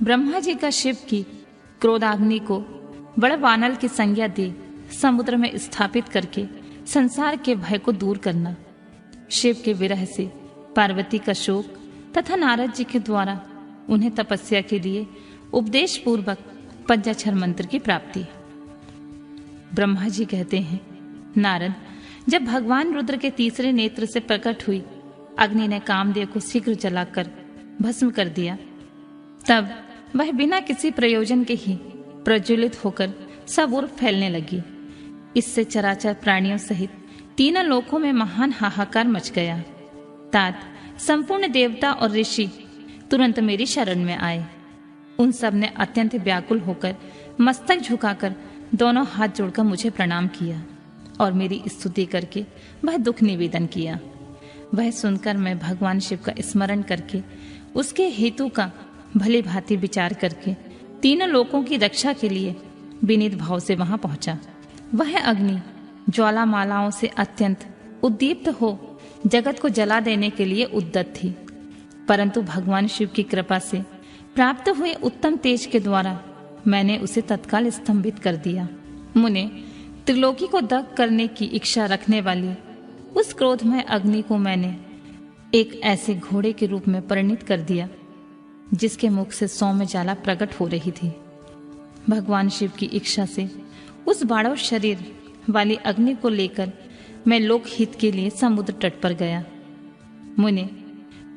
ब्रह्मा जी का शिव की क्रोधाग्नि को बड़े वानल की संज्ञा दे समुद्र में स्थापित करके संसार के भय को दूर करना, शिव के विरह से पार्वती का शोक तथा नारद जी के द्वारा उन्हें तपस्या के लिए उपदेश पूर्वक पंचाक्षर मंत्र की प्राप्ति। ब्रह्मा जी कहते हैं, नारद, जब भगवान रुद्र के तीसरे नेत्र से प्रकट हुई अग्नि ने कामदेव को शीघ्र जलाकर भस्म कर दिया, तब वह बिना किसी प्रयोजन के ही प्रज्वलित होकर सब ओर फैलने लगी। इससे चराचर प्राणियों सहित तीनों लोकों में महान हाहाकार मच गया। तात संपूर्ण देवता और ऋषि तुरंत मेरी शरण में आए। उन सब ने अत्यंत व्याकुल होकर मस्तक झुकाकर दोनों हाथ जोड़कर मुझे प्रणाम किया और मेरी स्तुति करके वह दुख निवेदन किया। वह सुनकर मैं भगवान शिव का स्मरण करके उसके हेतु का भली भांति विचार करके तीनों लोकों की रक्षा के लिए विनीत भाव से वहां पहुंचा। वह अग्नि ज्वालामालाओं से अत्यंत उद्दीप्त हो जगत को जला देने के लिए उद्यत थी, परंतु भगवान शिव की कृपा से प्राप्त हुए उत्तम तेज के द्वारा मैंने उसे तत्काल स्तंभित कर दिया। मुने, त्रिलोकी को दग्ध करने की इच्छा रखने वाली उस क्रोधमय अग्नि को मैंने एक ऐसे घोड़े के रूप में परिणित कर दिया जिसके मुख से सौम्य ज्वाला प्रकट हो रही थी। भगवान शिव की इच्छा से उस बाड़व शरीर वाली अग्नि को लेकर मैं लोकहित के लिए समुद्र तट पर गया। मुने,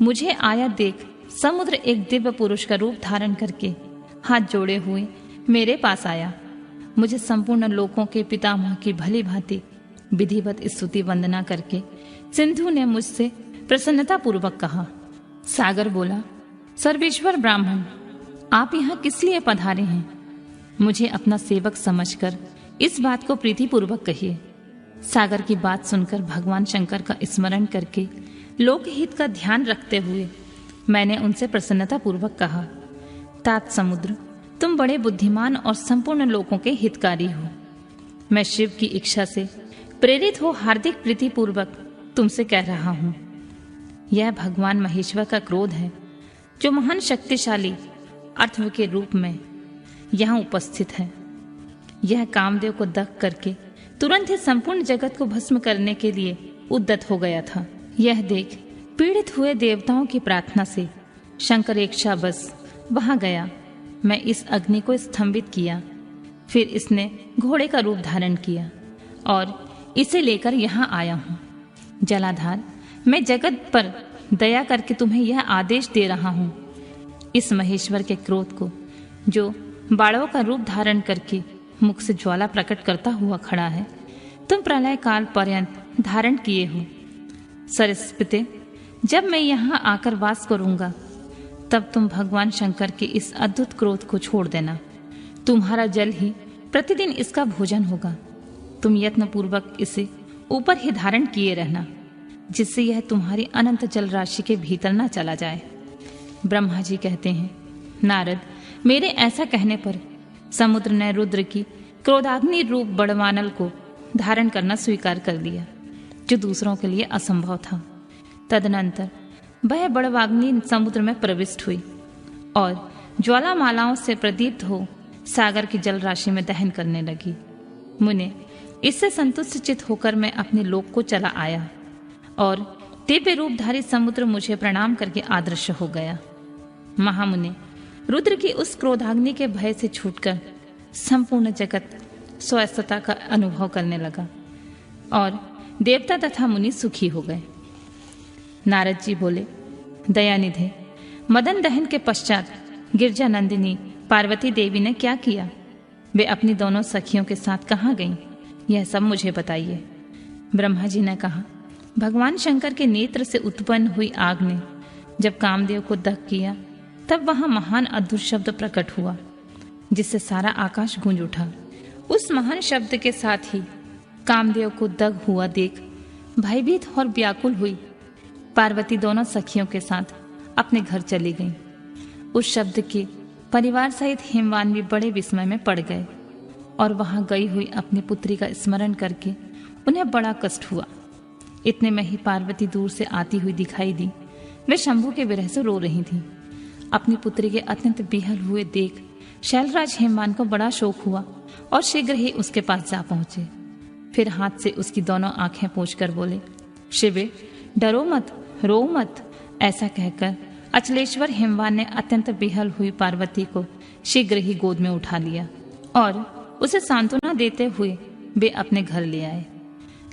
मुझे आया देख समुद्र एक दिव्य पुरुष का रूप धारण करके हाथ जोड़े हुए मेरे पास आया। मुझे संपूर्ण लोकों के पितामह की भली भांति विधिवत स्तुति वंदना करके सिंधु ने मुझसे प्रसन्नता पूर्वक कहा। सागर बोला, सर्वेश्वर ब्राह्मण, आप यहाँ किस लिए पधारे हैं? मुझे अपना सेवक समझकर इस बात को प्रीतिपूर्वक कहिए। सागर की बात सुनकर भगवान शंकर का स्मरण करके लोकहित का ध्यान रखते हुए मैंने उनसे प्रसन्नता पूर्वक कहा, तात समुद्र, तुम बड़े बुद्धिमान और संपूर्ण लोकों के हितकारी हो। मैं शिव की इच्छा से प्रेरित हो हार्दिक प्रीतिपूर्वक तुमसे कह रहा हूं, यह भगवान महेश्वर का क्रोध है जो महान शक्तिशाली अर्थव के रूप में यहाँ उपस्थित है। यह कामदेव को दग्ध करके तुरंत ही संपूर्ण जगत को भस्म करने के लिए उद्यत हो गया था। यह देख पीड़ित हुए देवताओं की प्रार्थना से शंकर इच्छा बस वहां गया। मैं इस अग्नि को स्तंभित किया, फिर इसने घोड़े का रूप धारण किया और इसे लेकर यहाँ आया हूँ। जलाधार, मैं जगत पर दया करके तुम्हें यह आदेश दे रहा हूँ, इस महेश्वर के क्रोध को जो बाड़ों का रूप धारण करके मुख से ज्वाला प्रकट करता हुआ खड़ा है, तुम प्रलय काल पर्यंत धारण किए हो। सरस्वती, जब मैं यहाँ आकर वास करूंगा तब तुम भगवान शंकर के इस अद्भुत क्रोध को छोड़ देना। तुम्हारा जल ही प्रतिदिन इसका भोजन होगा। तुम यत्न पूर्वक इसे ऊपर ही धारण किए रहना, जिससे यह तुम्हारी अनंत जल राशि के भीतर न चला जाए। ब्रह्मा जी कहते हैं, नारद, मेरे ऐसा कहने पर समुद्र ने रुद्र की क्रोधाग्नि रूप बड़वानल को धारण करना स्वीकार कर लिया, जो दूसरों के लिए असंभव था। तदनंतर वह बड़वाग्नि समुद्र में प्रविष्ट हुई और ज्वालामालाओं से प्रदीप्त हो सागर की जल राशि में दहन करने लगी। मुने, इससे संतुष्ट चित होकर मैं अपने लोक को चला आया और दिव्य रूपधारी समुद्र मुझे प्रणाम करके आदृश्य हो गया। महामुने, रुद्र की उस क्रोधाग्नि के भय से छूटकर संपूर्ण जगत स्वस्थता का अनुभव करने लगा और देवता तथा मुनि सुखी हो गए। नारद जी बोले, दयानिधे, मदन दहन के पश्चात गिरजा नंदिनी पार्वती देवी ने क्या किया? वे अपनी दोनों सखियों के साथ कहाँ गईं? यह सब मुझे बताइए। ब्रह्मा जी ने कहा, भगवान शंकर के नेत्र से उत्पन्न हुई आग ने जब कामदेव को दग्ध किया तब वहां महान अद्भुत शब्द प्रकट हुआ, जिससे सारा आकाश गूंज उठा। उस महान शब्द के साथ ही कामदेव को दग्ध हुआ देख भयभीत और व्याकुल हुई पार्वती दोनों सखियों के साथ अपने घर चली गईं। उस शब्द के परिवार सहित हेमवान बड़े विस्मय में पड़ गए और वहां गई हुई अपनी पुत्री का स्मरण करके उन्हें बड़ा कष्ट हुआ। इतने में ही पार्वती दूर से आती हुई दिखाई दी। वे शंभू के विरह से रो रही थी। अपनी पुत्री के अत्यंत बिहल हुए देख शैलराज हेमवान को बड़ा शोक हुआ और शीघ्र ही उसके पास जा पहुंचे। फिर हाथ से उसकी दोनों आंखें पोंछकर बोले, शिवे, डरो मत, रो मत। ऐसा कहकर अचलेश्वर हेमवान ने अत्यंत बिहल हुई पार्वती को शीघ्र ही गोद में उठा लिया और उसे सांत्वना देते हुए वे अपने घर ले आए।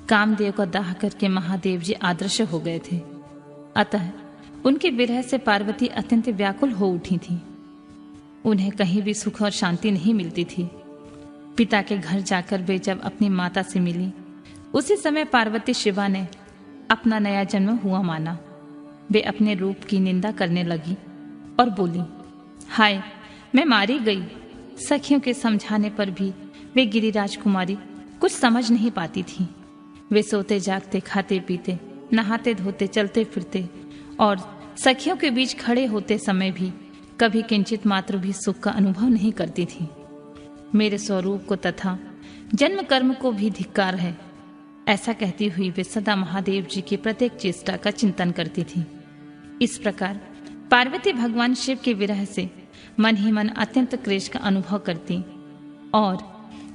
कामदेव का दाह करके महादेव जी आदर्श हो गए थे, अतः उनके विरह से पार्वती अत्यंत व्याकुल हो उठी थी। उन्हें कहीं भी सुख और शांति नहीं मिलती थी। पिता के घर जाकर वे जब अपनी माता से मिली, उसी समय पार्वती शिवा ने अपना नया जन्म हुआ माना। वे अपने रूप की निंदा करने लगी और बोली, हाय, मैं मारी गई। सखियों के समझाने पर भी वे गिरिराज कुमारी कुछ समझ नहीं पाती थी। वे सोते जागते, खाते पीते, नहाते धोते, चलते फिरते और सखियों के बीच खड़े होते समय भी कभी किंचित मात्र भी सुख का अनुभव नहीं करती थी। मेरे स्वरूप को तथा जन्म कर्म को भी धिक्कार है, ऐसा कहती हुई वे सदा महादेव जी की प्रत्येक चेष्टा का चिंतन करती थी। इस प्रकार पार्वती भगवान शिव के विरह से मन ही मन अत्यंत क्लेश का अनुभव करती और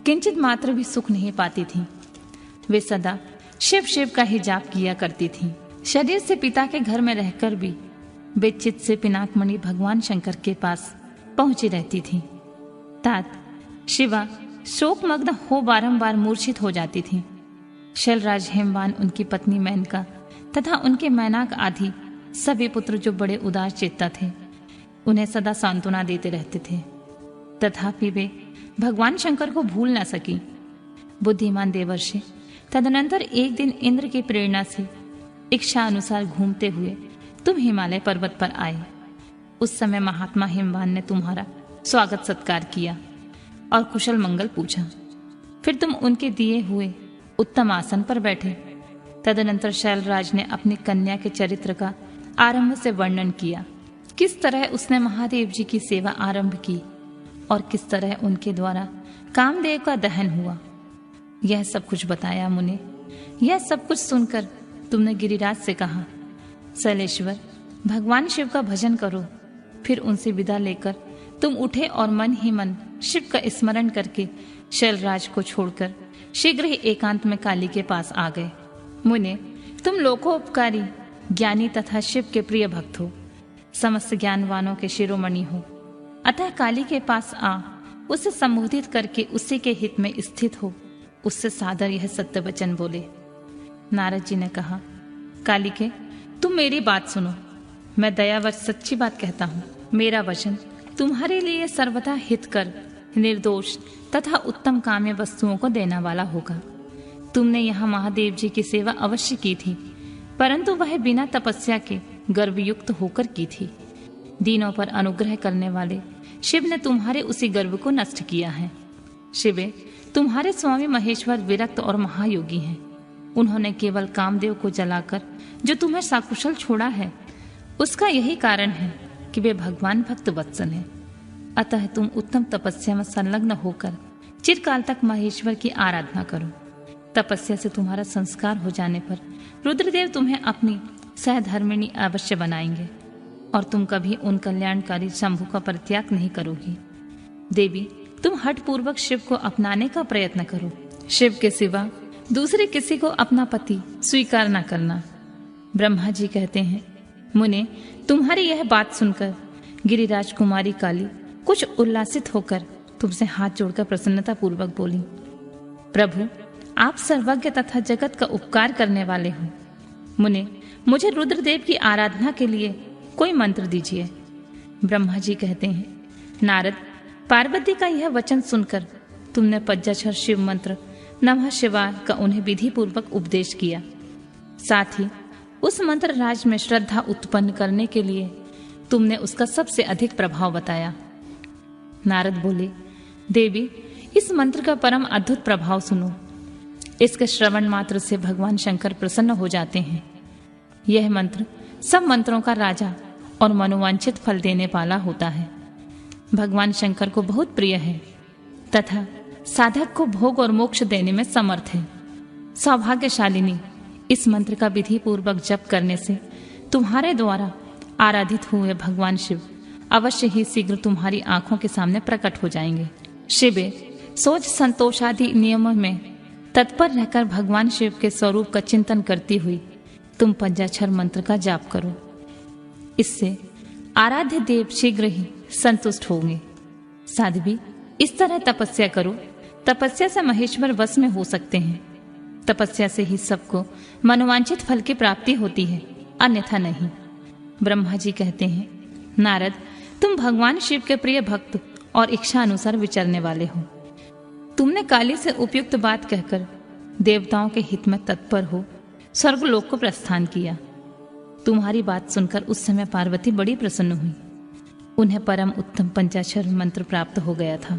किंचित मात्र भी सुख नहीं पाती थी। वे सदा शिव शिव का ही जाप किया करती थी। शरीर से पिता के घर में रहकर भी वे चित्त से पिनाकमणि भगवान शंकर के पास पहुंची रहती थी। तात शिवा शोकमग्न हो बारंबार मूर्छित हो जाती थी। शैलराज हेमवान, उनकी पत्नी मेनका तथा उनके मैनाक आदि सभी पुत्र जो बड़े उदार चेता थे, उन्हें सदा सांत्वना देते रहते थे, तथापि वे भगवान शंकर को भूल न सकी। बुद्धिमान देवर्षि तदनंतर एक दिन इंद्र की प्रेरणा से इच्छा अनुसार घूमते हुए तुम हिमालय पर्वत पर आए। उस समय महात्मा हेमवान ने तुम्हारा स्वागत सत्कार किया और कुशल मंगल पूछा। फिर तुम उनके दिए हुए उत्तम आसन पर बैठे। तदनंतर शैलराज ने अपनी कन्या के चरित्र का आरंभ से वर्णन किया, किस तरह उसने महादेव जी की सेवा आरंभ की और किस तरह उनके द्वारा कामदेव का दहन हुआ। यह सब कुछ बताया मुने। यह सब कुछ सुनकर तुमने गिरिराज से कहा, शैलेश्वर, भगवान शिव का भजन करो। फिर उनसे विदा लेकर तुम उठे और मन ही मन शिव का स्मरण करके शैलराज को छोड़कर शीघ्र ही एकांत में काली के पास आ गए। मुने, तुम लोकोपकारी, ज्ञानी तथा शिव के प्रिय भक्त हो, समस्त ज्ञानवानों के शिरोमणि हो, अतः काली के पास आ उसे संबोधित करके उसी के हित में स्थित हो, उससे सादर यह सत्य वचन बोले। नारद जी ने कहा, कालिके, तुम मेरी बात सुनो। मैं दयावश सच्ची बात कहता हूँ। मेरा वचन तुम्हारे लिए सर्वथा हितकर, निर्दोष तथा उत्तम काम्य वस्तुओं को देने वाला होगा। तुमने यहाँ महादेव जी की सेवा अवश्य की थी, परंतु वह बिना तपस्या के गर्वयुक्त होकर की थी। दीनों पर अनुग्रह करने वाले शिव ने तुम्हारे उसी गर्व को नष्ट किया है। शिवे, तुम्हारे स्वामी महेश्वर विरक्त और महायोगी हैं। उन्होंने केवल कामदेव को जलाकर जो तुम्हें साकुशल छोड़ा है, उसका यही कारण है कि वे भगवान भक्त वत्सल हैं। अतः तुम उत्तम तपस्या में संलग्न होकर चिरकाल तक महेश्वर की आराधना करो। तपस्या से तुम्हारा संस्कार हो जाने पर रुद्रदेव तुम्हें अपनी सहधर्मिणी अवश्य बनाएंगे और तुम कभी उन कल्याणकारी शंभु का परित्याग नहीं करोगी। देवी, तुम हठपूर्वक शिव को अपनाने का प्रयत्न करो। शिव के सिवा दूसरे किसी को अपना पति स्वीकार न करना। ब्रह्मा जी कहते हैं, मुने, तुम्हारी यह बात सुनकर गिरिराज कुमारी काली कुछ उल्लासित होकर तुमसे हाथ जोड़कर प्रसन्नता पूर्वक बोली, प्रभु, आप सर्वज्ञ तथा जगत का उपकार करने वाले हो। मुने, मुझे रुद्रदेव की आराधना के लिए कोई मंत्र दीजिए। ब्रह्मा जी कहते हैं, नारद, पार्वती का यह वचन सुनकर तुमने पंचाक्षर शिव मंत्र नमः शिवाय का उन्हें विधि पूर्वक उपदेश किया। साथ ही उस मंत्र राज में श्रद्धा उत्पन्न करने के लिए तुमने उसका सबसे अधिक प्रभाव बताया। नारद बोले, देवी, इस मंत्र का परम अद्भुत प्रभाव सुनो। इसके श्रवण मात्र से भगवान शंकर प्रसन्न हो जाते हैं। यह मंत्र सब मंत्रों का राजा और मनोवांछित फल देने वाला होता है। भगवान शंकर को बहुत प्रिय है तथा साधक को भोग और मोक्ष देने में समर्थ है। सौभाग्यशालिनी, इस मंत्र का विधि पूर्वक जप करने से तुम्हारे द्वारा आराधित हुए भगवान शिव अवश्य ही शीघ्र तुम्हारी आंखों के सामने प्रकट हो जाएंगे। शिवे, सोच संतोष आदि नियमों में तत्पर रहकर भगवान शिव के स्वरूप का चिंतन करती हुई तुम पंचाक्षर मंत्र का जाप करो। इससे आराध्य देव शीघ्र ही संतुष्ट होंगे। साध्वी, इस तरह तपस्या करो। तपस्या से महेश्वर वश में हो सकते हैं। तपस्या से ही सबको मनोवांछित फल की प्राप्ति होती है, अन्यथा नहीं। ब्रह्मा जी कहते हैं, नारद, तुम भगवान शिव के प्रिय भक्त और इच्छा अनुसार विचरने वाले हो। तुमने काली से उपयुक्त बात कहकर देवताओं के हित में तत्पर हो स्वर्गलोक को प्रस्थान किया। तुम्हारी बात सुनकर उस समय पार्वती बड़ी प्रसन्न हुई। उन्हें परम उत्तम पंचाक्षर मंत्र प्राप्त हो गया था।